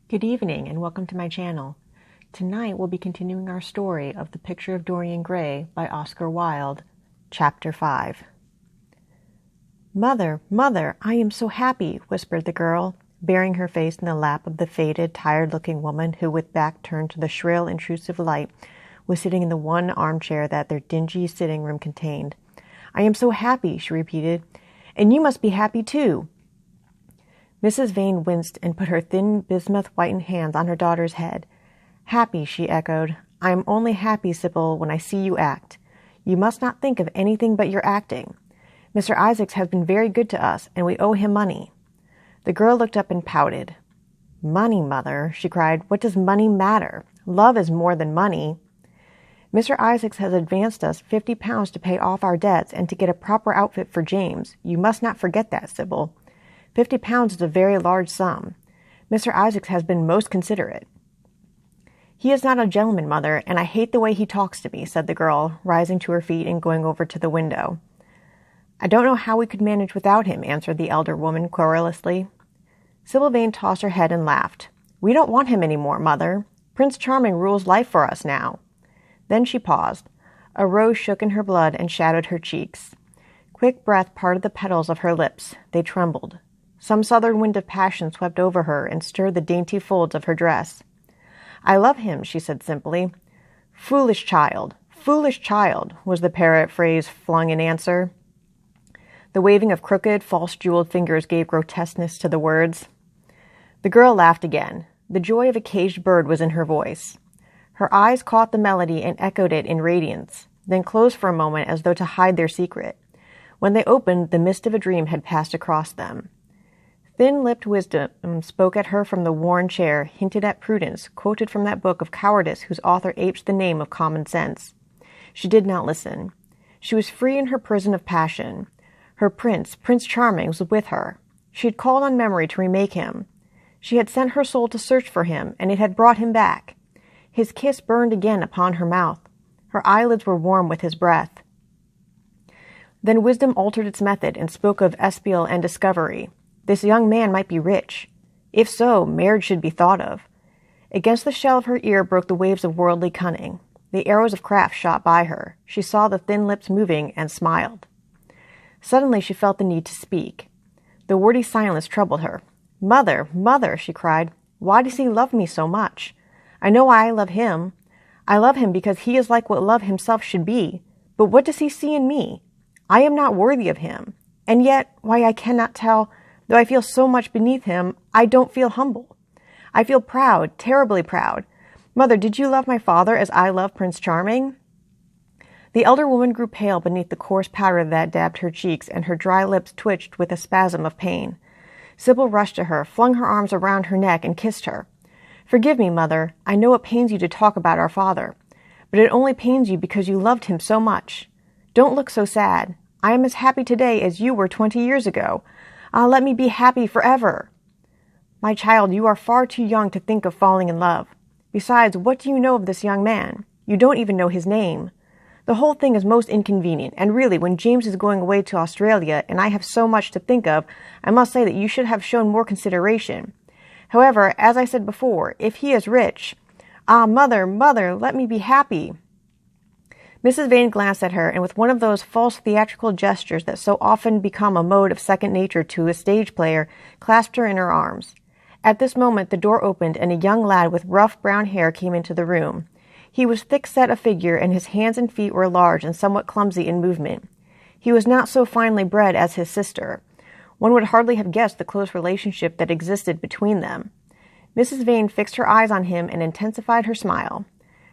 Good evening and welcome to my channel. Tonight we'll be continuing our story of The Picture of Dorian Gray by Oscar Wilde, Chapter 5. "Mother, Mother, I am so happy," whispered the girl, burying her face in the lap of the faded, tired-looking woman who, with back turned to the shrill, intrusive light, was sitting in the one armchair that their dingy sitting room contained. "I am so happy," she repeated, "and you must be happy too." Mrs. Vane winced and put her thin, bismuth-whitened hands on her daughter's head. "Happy," she echoed. "I am only happy, Sybil, when I see you act. You must not think of anything but your acting. Mr. Isaacs has been very good to us, and we owe him money." The girl looked up and pouted. "Money, Mother," she cried. "What does money matter? Love is more than money. Mr. Isaacs has advanced us £50 to pay off our debts and to get a proper outfit for James. You must not forget that, Sybil. £50 is a very large sum. Mr. Isaacs has been most considerate." "He is not a gentleman, Mother, and I hate the way he talks to me," said the girl, rising to her feet and going over to the window. "I don't know how we could manage without him," answered the elder woman querulously. Sybil Vane tossed her head and laughed. "We don't want him any more, Mother. Prince Charming rules life for us now." Then she paused. A rose shook in her blood and shadowed her cheeks. Quick breath parted the petals of her lips. They trembled. Some southern wind of passion swept over her and stirred the dainty folds of her dress. "I love him," she said simply. Foolish child, was the parrot phrase flung in answer. The waving of crooked, false-jeweled fingers gave grotesqueness to the words. The girl laughed again. The joy of a caged bird was in her voice. Her eyes caught the melody and echoed it in radiance, then closed for a moment as though to hide their secret. When they opened, the mist of a dream had passed across them. Thin-lipped wisdom spoke at her from the worn chair, hinted at prudence, quoted from that book of cowardice whose author apes the name of common sense. She did not listen. She was free in her prison of passion. Her Prince Charming, was with her. She had called on memory to remake him. She had sent her soul to search for him, and it had brought him back. His kiss burned again upon her mouth. Her eyelids were warm with his breath. Then wisdom altered its method and spoke of espial and discovery. This young man might be rich. If so, marriage should be thought of. Against the shell of her ear broke the waves of worldly cunning. The arrows of craft shot by her. She saw the thin lips moving and smiled. Suddenly she felt the need to speak. The wordy silence troubled her. "Mother, Mother," she cried, "why does he love me so much? I know why I love him. I love him because he is like what love himself should be. But what does he see in me? I am not worthy of him. And yet, why I cannot tell, though I feel so much beneath him, I don't feel humble. I feel proud, terribly proud. Mother, did you love my father as I love Prince Charming?" The elder woman grew pale beneath the coarse powder that dabbed her cheeks, and her dry lips twitched with a spasm of pain. Sybil rushed to her, flung her arms around her neck, and kissed her. "Forgive me, Mother. I know it pains you to talk about our father, but it only pains you because you loved him so much. Don't look so sad. I am as happy today as you were 20 years ago. Ah, let me be happy forever." "My child, you are far too young to think of falling in love. Besides, what do you know of this young man? You don't even know his name. The whole thing is most inconvenient, and really, when James is going away to Australia, and I have so much to think of, I must say that you should have shown more consideration. However, as I said before, if he is rich— Ah, Mother, Mother, let me be happy." Mrs. Vane glanced at her, and with one of those false theatrical gestures that so often become a mode of second nature to a stage player, clasped her in her arms. At this moment the door opened, and a young lad with rough brown hair came into the room. He was thick-set of figure, and his hands and feet were large and somewhat clumsy in movement. He was not so finely bred as his sister. One would hardly have guessed the close relationship that existed between them. Mrs. Vane fixed her eyes on him and intensified her smile.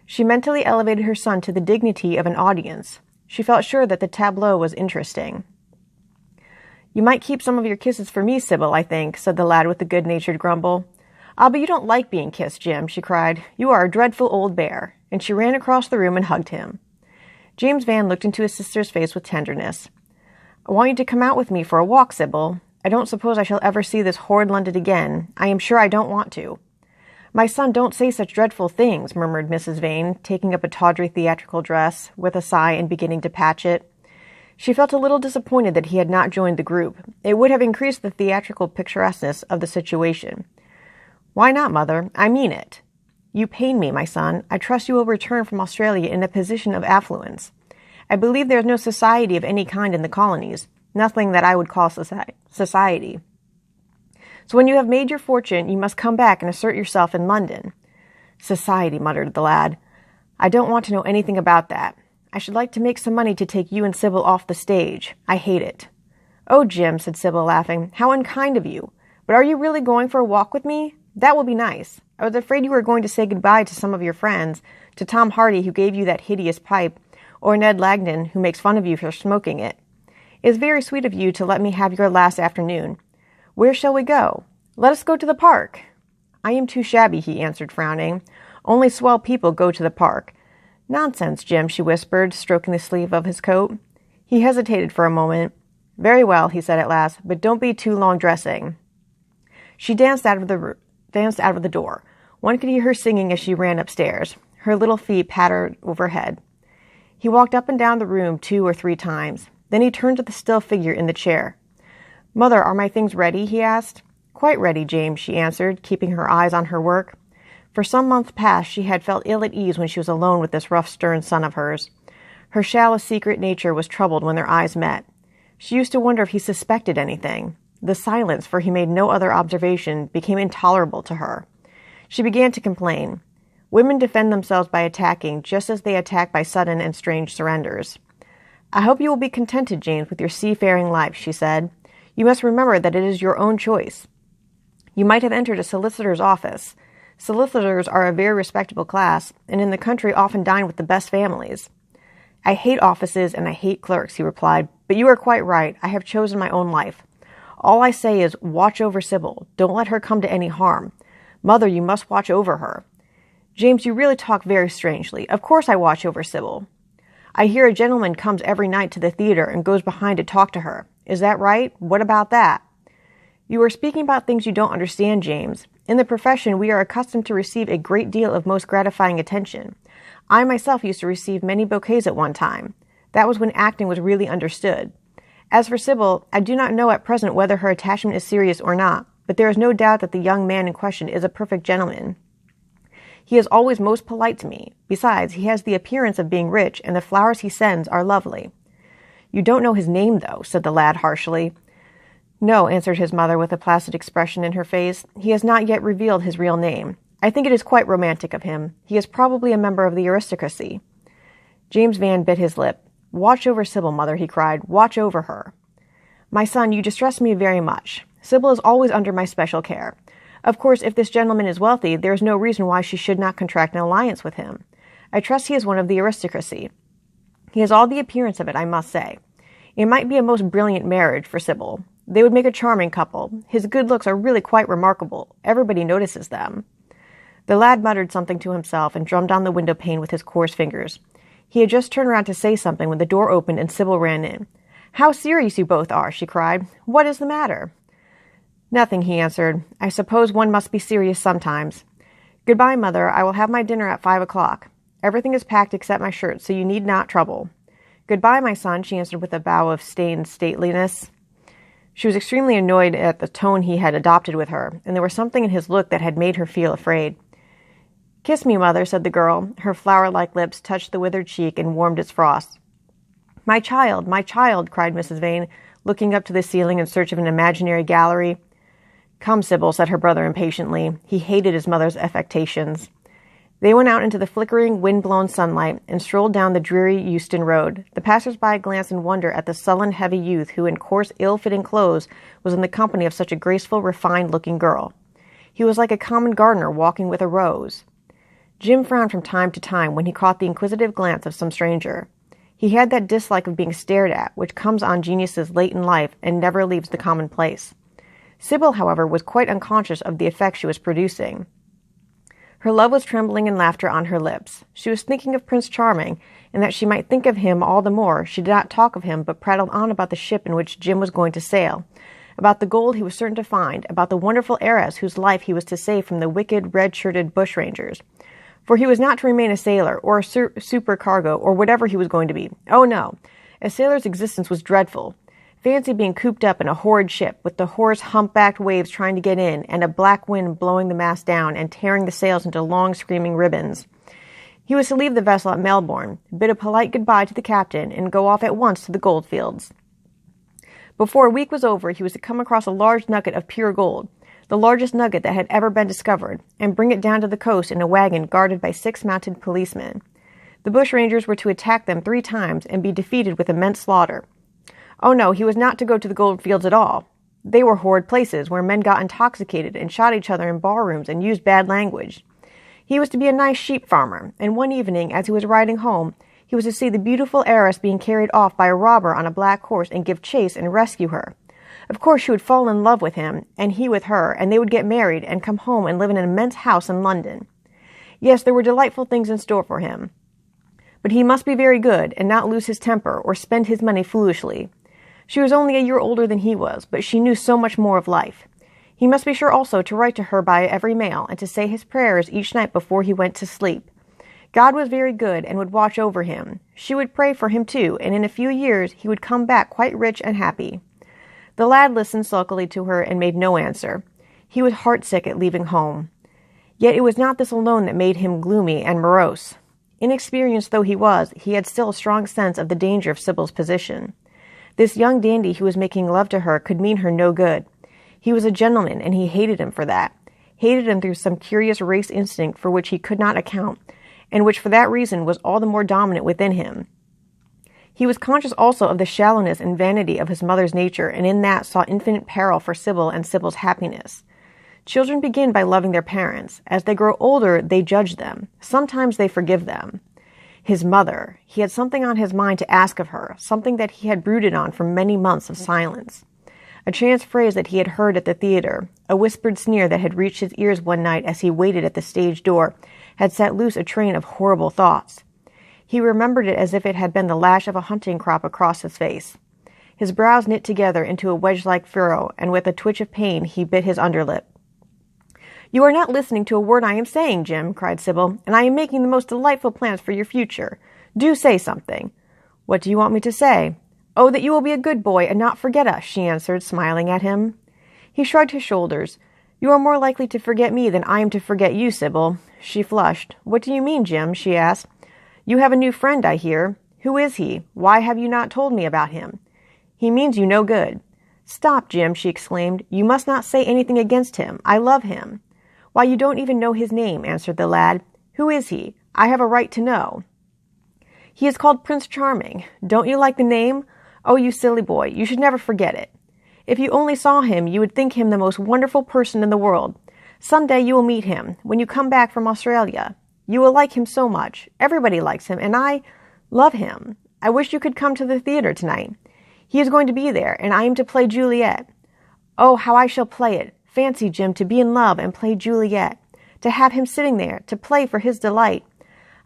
She mentally elevated her son to the dignity of an audience. She felt sure that the tableau was interesting. "You might keep some of your kisses for me, Sybil, I think," said the lad with a good-natured grumble. "Ah, but you don't like being kissed, Jim," she cried. "You are a dreadful old bear." And she ran across the room and hugged him. James Van looked into his sister's face with tenderness. "I want you to come out with me for a walk, Sybil. I don't suppose I shall ever see this horrid London again. I am sure I don't want to." "My son, don't say such dreadful things," murmured Mrs. Vane, taking up a tawdry theatrical dress, with a sigh, and beginning to patch it. She felt a little disappointed that he had not joined the group. It would have increased the theatrical picturesqueness of the situation. Why not, Mother? I mean it. You pain me, my son. I trust you will return from Australia in a position of affluence. I believe there is no society of any kind in the colonies, nothing that I would call society. So when you have made your fortune, you must come back and assert yourself in London. Society, muttered the lad. I don't want to know anything about that. I should like to make some money to take you and Sybil off the stage. I hate it. Oh, Jim, said Sybil, laughing, how unkind of you. But are you really going for a walk with me? That will be nice. I was afraid you were going to say goodbye to some of your friends, to Tom Hardy, who gave you that hideous pipe, or Ned Langdon, who makes fun of you for smoking it. It is very sweet of you to let me have your last afternoon. Where shall we go? Let us go to the park. I am too shabby, he answered, frowning. Only swell people go to the park. Nonsense, Jim, she whispered, stroking the sleeve of his coat. He hesitated for a moment. Very well, he said at last, but don't be too long dressing. She danced out of the door. One could hear her singing as she ran upstairs. Her little feet pattered overhead. He walked up and down the room 2 or 3 times. Then he turned to the still figure in the chair. Mother, are my things ready? He asked. Quite ready, James, she answered, keeping her eyes on her work. For some months past she had felt ill at ease when she was alone with this rough, stern son of hers. Her shallow, secret nature was troubled when their eyes met. She used to wonder if he suspected anything. The silence, for he made no other observation, became intolerable to her. She began to complain. Women defend themselves by attacking, just as they attack by sudden and strange surrenders. I hope you will be contented, James, with your seafaring life, she said. You must remember that it is your own choice. You might have entered a solicitor's office. Solicitors are a very respectable class, and in the country often dine with the best families. I hate offices and I hate clerks, he replied, but you are quite right. I have chosen my own life. All I say is, watch over Sybil. Don't let her come to any harm. Mother, you must watch over her. James, you really talk very strangely. Of course I watch over Sybil. I hear a gentleman comes every night to the theater and goes behind to talk to her. Is that right? What about that? You are speaking about things you don't understand, James. In the profession, we are accustomed to receive a great deal of most gratifying attention. I myself used to receive many bouquets at one time. That was when acting was really understood. As for Sybil, I do not know at present whether her attachment is serious or not, but there is no doubt that the young man in question is a perfect gentleman. He is always most polite to me. Besides, he has the appearance of being rich, and the flowers he sends are lovely. You don't know his name, though, said the lad harshly. No, answered his mother with a placid expression in her face. He has not yet revealed his real name. I think it is quite romantic of him. He is probably a member of the aristocracy. James Van bit his lip. Watch over Sybil, mother, he cried. Watch over her. My son, you distress me very much. Sybil is always under my special care. Of course, if this gentleman is wealthy, there is no reason why she should not contract an alliance with him. I trust he is one of the aristocracy. He has all the appearance of it, I must say. It might be a most brilliant marriage for Sybil. They would make a charming couple. His good looks are really quite remarkable. Everybody notices them. The lad muttered something to himself and drummed on the window pane with his coarse fingers. He had just turned around to say something when the door opened and Sybil ran in. How serious you both are, she cried. What is the matter? Nothing, he answered. I suppose one must be serious sometimes. Goodbye, mother. I will have my dinner at 5 o'clock. Everything is packed except my shirt, so you need not trouble. Goodbye, my son, she answered with a bow of stained stateliness. She was extremely annoyed at the tone he had adopted with her, and there was something in his look that had made her feel afraid. Kiss me, mother, said the girl. Her flower-like lips touched the withered cheek and warmed its frost. My child, cried Mrs. Vane, looking up to the ceiling in search of an imaginary gallery. Come, Sybil, said her brother impatiently. He hated his mother's affectations. They went out into the flickering, wind-blown sunlight and strolled down the dreary Euston Road. The passers-by glanced in wonder at the sullen, heavy youth who, in coarse, ill-fitting clothes, was in the company of such a graceful, refined-looking girl. He was like a common gardener walking with a rose. Jim frowned from time to time when he caught the inquisitive glance of some stranger. He had that dislike of being stared at, which comes on geniuses late in life and never leaves the commonplace. Sybil, however, was quite unconscious of the effect she was producing. Her love was trembling in laughter on her lips. She was thinking of Prince Charming, and that she might think of him all the more, she did not talk of him, but prattled on about the ship in which Jim was going to sail, about the gold he was certain to find, about the wonderful heiress whose life he was to save from the wicked, red-shirted bushrangers. For he was not to remain a sailor, or a supercargo, or whatever he was going to be. Oh, no. A sailor's existence was dreadful. Fancy being cooped up in a horrid ship, with the hoarse, humpbacked waves trying to get in, and a black wind blowing the mast down and tearing the sails into long, screaming ribbons. He was to leave the vessel at Melbourne, bid a polite goodbye to the captain, and go off at once to the goldfields. Before a week was over, he was to come across a large nugget of pure gold, the largest nugget that had ever been discovered, and bring it down to the coast in a wagon guarded by 6 mounted policemen. The bushrangers were to attack them 3 times and be defeated with immense slaughter. Oh no, he was not to go to the goldfields at all. They were horrid places where men got intoxicated and shot each other in barrooms and used bad language. He was to be a nice sheep farmer, and one evening, as he was riding home, he was to see the beautiful heiress being carried off by a robber on a black horse and give chase and rescue her. Of course she would fall in love with him, and he with her, and they would get married and come home and live in an immense house in London. Yes, there were delightful things in store for him. But he must be very good, and not lose his temper or spend his money foolishly. She was only a year older than he was, but she knew so much more of life. He must be sure also to write to her by every mail, and to say his prayers each night before he went to sleep. God was very good and would watch over him. She would pray for him too, and in a few years he would come back quite rich and happy. The lad listened sulkily to her and made no answer. He was heartsick at leaving home. Yet it was not this alone that made him gloomy and morose. Inexperienced though he was, he had still a strong sense of the danger of Sybil's position. This young dandy who was making love to her could mean her no good. He was a gentleman, and he hated him for that. Hated him through some curious race instinct for which he could not account, and which for that reason was all the more dominant within him. He was conscious also of the shallowness and vanity of his mother's nature, and in that saw infinite peril for Sybil and Sybil's happiness. Children begin by loving their parents. As they grow older, they judge them. Sometimes they forgive them. His mother. He had something on his mind to ask of her, something that he had brooded on for many months of silence. A chance phrase that he had heard at the theater, a whispered sneer that had reached his ears one night as he waited at the stage door, had set loose a train of horrible thoughts. He remembered it as if it had been the lash of a hunting crop across his face. His brows knit together into a wedge-like furrow, and with a twitch of pain he bit his underlip. "You are not listening to a word I am saying, Jim," cried Sybil, "and I am making the most delightful plans for your future. Do say something." "What do you want me to say?" "Oh, that you will be a good boy and not forget us," she answered, smiling at him. He shrugged his shoulders. "You are more likely to forget me than I am to forget you, Sybil." She flushed. "What do you mean, Jim?" she asked. "You have a new friend, I hear. Who is he? Why have you not told me about him?" "He means you no good." "Stop, Jim," she exclaimed. "You must not say anything against him. I love him." "Why, you don't even know his name," answered the lad. "Who is he? I have a right to know." "He is called Prince Charming. Don't you like the name? Oh, you silly boy, you should never forget it. If you only saw him, you would think him the most wonderful person in the world. Some day you will meet him, when you come back from Australia. You will like him so much. Everybody likes him, and I love him. I wish you could come to the theater tonight. He is going to be there, and I am to play Juliet. Oh, how I shall play it. Fancy, Jim, to be in love and play Juliet. To have him sitting there, to play for his delight.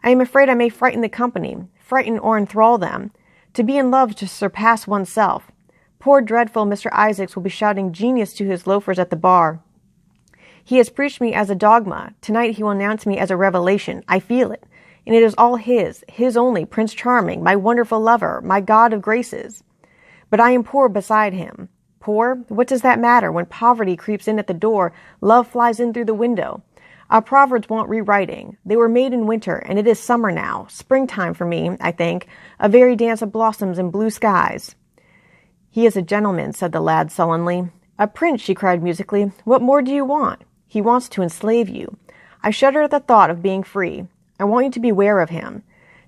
I am afraid I may frighten the company, frighten or enthrall them. To be in love to surpass oneself. Poor dreadful Mr. Isaacs will be shouting genius to his loafers at the bar. He has preached me as a dogma. Tonight he will announce me as a revelation. I feel it. And it is all his only, Prince Charming, my wonderful lover, my god of graces. But I am poor beside him. Poor? What does that matter? When poverty creeps in at the door, love flies in through the window. Our proverbs want rewriting. They were made in winter, and it is summer now. Springtime for me, I think. A very dance of blossoms and blue skies. He is a gentleman, said the lad sullenly. A prince, she cried musically. What more do you want? He wants to enslave you. I shudder at the thought of being free. I want you to beware of him.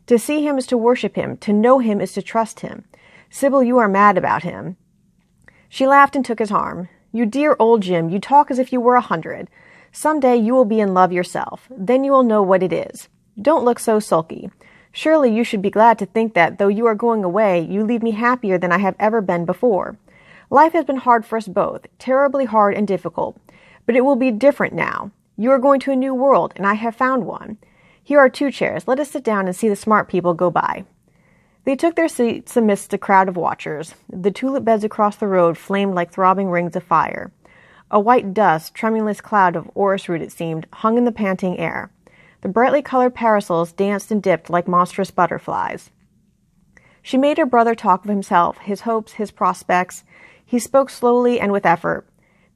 To see him is to worship him. To know him is to trust him. Sybil, you are mad about him. She laughed and took his arm. You dear old Jim, you talk as if you were 100. Some day you will be in love yourself. Then you will know what it is. Don't look so sulky. Surely you should be glad to think that, though you are going away, you leave me happier than I have ever been before. Life has been hard for us both, terribly hard and difficult. But it will be different now. You are going to a new world, and I have found one. Here are 2 chairs. Let us sit down and see the smart people go by. They took their seats amidst a crowd of watchers. The tulip beds across the road flamed like throbbing rings of fire. A white dust, tremulous cloud of orris root, it seemed, hung in the panting air. The brightly colored parasols danced and dipped like monstrous butterflies. She made her brother talk of himself, his hopes, his prospects. He spoke slowly and with effort.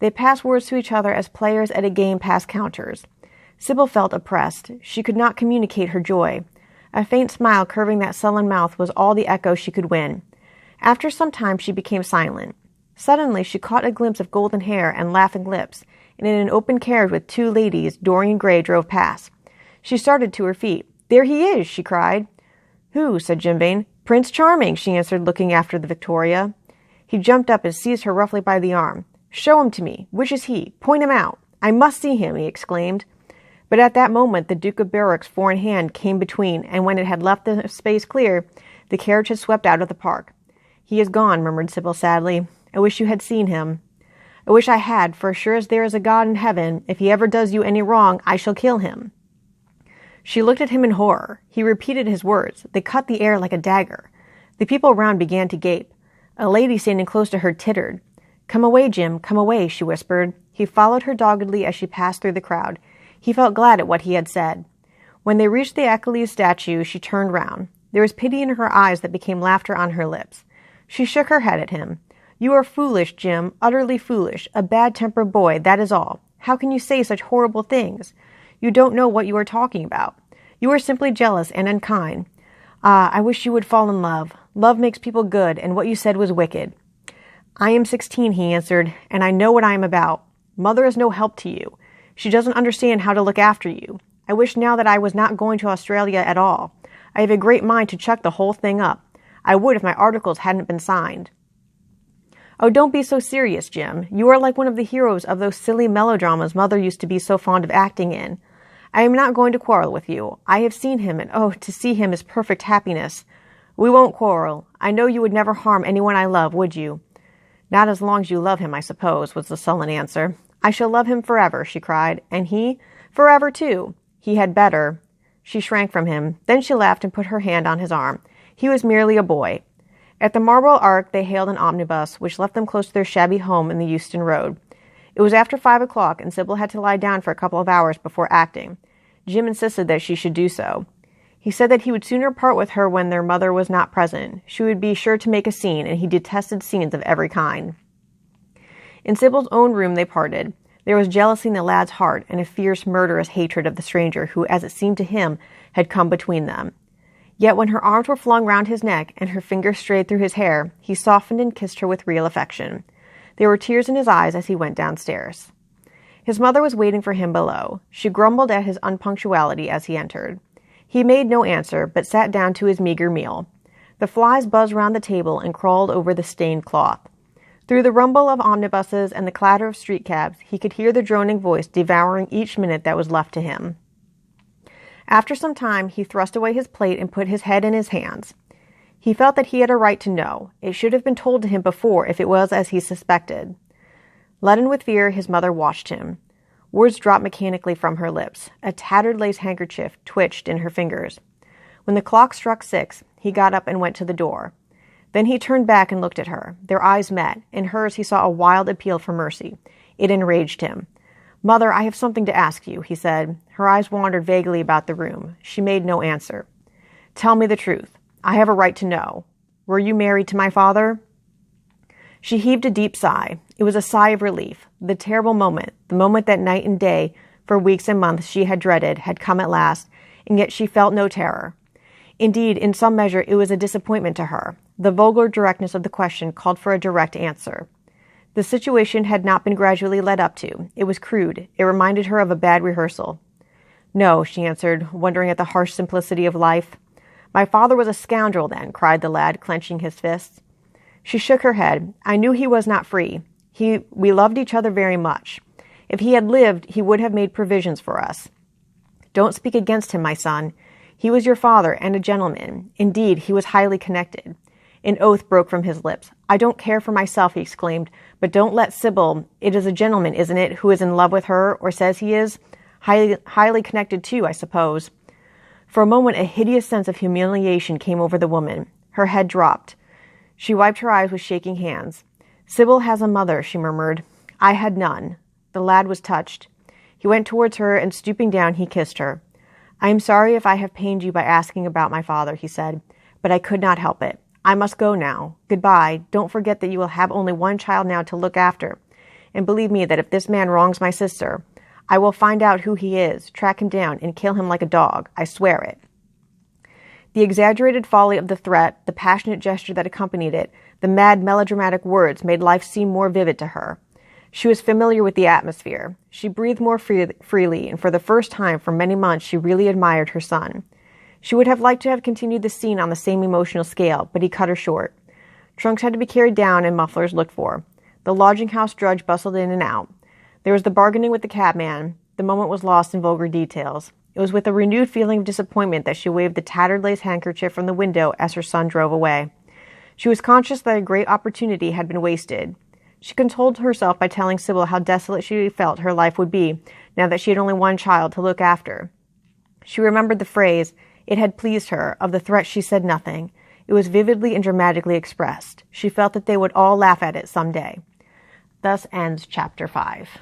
They passed words to each other as players at a game pass counters. Sybil felt oppressed. She could not communicate her joy. A faint smile curving that sullen mouth was all the echo she could win. After some time she became silent. Suddenly she caught a glimpse of golden hair and laughing lips, and in an open carriage with 2 ladies, Dorian Gray drove past. She started to her feet. "There he is!" she cried. "Who?" said Jimbane. "Prince Charming," she answered, looking after the Victoria. He jumped up and seized her roughly by the arm. "Show him to me. Which is he? Point him out. I must see him," he exclaimed. But at that moment the Duke of Berwick's foreign hand came between, and when it had left the space clear, the carriage had swept out of the park. "He is gone," murmured Sybil sadly. "I wish you had seen him." "I wish I had, for sure as there is a God in heaven, if he ever does you any wrong, I shall kill him." She looked at him in horror. He repeated his words. They cut the air like a dagger. The people round began to gape. A lady standing close to her tittered. "Come away, Jim, come away," she whispered. He followed her doggedly as she passed through the crowd. He felt glad at what he had said. When they reached the Achilles statue, she turned round. There was pity in her eyes that became laughter on her lips. She shook her head at him. "You are foolish, Jim, utterly foolish, a bad-tempered boy, that is all. How can you say such horrible things? You don't know what you are talking about. You are simply jealous and unkind. Ah, I wish you would fall in love. Love makes people good, and what you said was wicked." "I am 16, he answered, "and I know what I am about. Mother is no help to you. She doesn't understand how to look after you. I wish now that I was not going to Australia at all. I have a great mind to chuck the whole thing up. I would if my articles hadn't been signed." "Oh, don't be so serious, Jim. You are like one of the heroes of those silly melodramas Mother used to be so fond of acting in. I am not going to quarrel with you. I have seen him, and oh, to see him is perfect happiness. We won't quarrel. I know you would never harm anyone I love, would you?" "Not as long as you love him, I suppose," was the sullen answer. "I shall love him forever," she cried. "And he? Forever, too. He had better." She shrank from him. Then she laughed and put her hand on his arm. He was merely a boy. At the Marlborough Arch they hailed an omnibus, which left them close to their shabby home in the Euston Road. It was after 5 o'clock, and Sybil had to lie down for a couple of hours before acting. Jim insisted that she should do so. He said that he would sooner part with her when their mother was not present. She would be sure to make a scene, and he detested scenes of every kind. In Sybil's own room they parted. There was jealousy in the lad's heart, and a fierce, murderous hatred of the stranger who, as it seemed to him, had come between them. Yet when her arms were flung round his neck, and her fingers strayed through his hair, he softened and kissed her with real affection. There were tears in his eyes as he went downstairs. His mother was waiting for him below. She grumbled at his unpunctuality as he entered. He made no answer, but sat down to his meager meal. The flies buzzed round the table and crawled over the stained cloth. Through the rumble of omnibuses and the clatter of street cabs, he could hear the droning voice devouring each minute that was left to him. After some time, he thrust away his plate and put his head in his hands. He felt that he had a right to know. It should have been told to him before if it was as he suspected. Leaden with fear, his mother watched him. Words dropped mechanically from her lips. A tattered lace handkerchief twitched in her fingers. When the clock struck 6, he got up and went to the door. Then he turned back and looked at her. Their eyes met. In hers he saw a wild appeal for mercy. It enraged him. "Mother, I have something to ask you," he said. Her eyes wandered vaguely about the room. She made no answer. "Tell me the truth. I have a right to know. Were you married to my father?" She heaved a deep sigh. It was a sigh of relief. The terrible moment, the moment that night and day, for weeks and months she had dreaded, had come at last, and yet she felt no terror. Indeed, in some measure it was a disappointment to her. The vulgar directness of the question called for a direct answer. The situation had not been gradually led up to. It was crude. It reminded her of a bad rehearsal. "No," she answered, wondering at the harsh simplicity of life. "My father was a scoundrel then," cried the lad, clenching his fists. She shook her head. "I knew he was not free. We loved each other very much. If he had lived, he would have made provisions for us. Don't speak against him, my son. He was your father and a gentleman. Indeed, he was highly connected." An oath broke from his lips. "I don't care for myself," he exclaimed, "but don't let Sybil— it is a gentleman, isn't it, who is in love with her, or says he is? Highly connected too, I suppose." For a moment a hideous sense of humiliation came over the woman. Her head dropped. She wiped her eyes with shaking hands. "Sybil has a mother," she murmured. "I had none." The lad was touched. He went towards her, and stooping down, he kissed her. "I am sorry if I have pained you by asking about my father," he said, "but I could not help it. I must go now. Goodbye. Don't forget that you will have only one child now to look after. And believe me that if this man wrongs my sister, I will find out who he is, track him down, and kill him like a dog. I swear it." The exaggerated folly of the threat, the passionate gesture that accompanied it, the mad melodramatic words made life seem more vivid to her. She was familiar with the atmosphere. She breathed more freely, and for the first time for many months she really admired her son. She would have liked to have continued the scene on the same emotional scale, but he cut her short. Trunks had to be carried down and mufflers looked for. The lodging-house drudge bustled in and out. There was the bargaining with the cabman. The moment was lost in vulgar details. It was with a renewed feeling of disappointment that she waved the tattered lace handkerchief from the window as her son drove away. She was conscious that a great opportunity had been wasted. She consoled herself by telling Sybil how desolate she felt her life would be now that she had only one child to look after. She remembered the phrase, "It had pleased her," of the threat she said nothing. It was vividly and dramatically expressed. She felt that they would all laugh at it some day. Thus ends Chapter 5.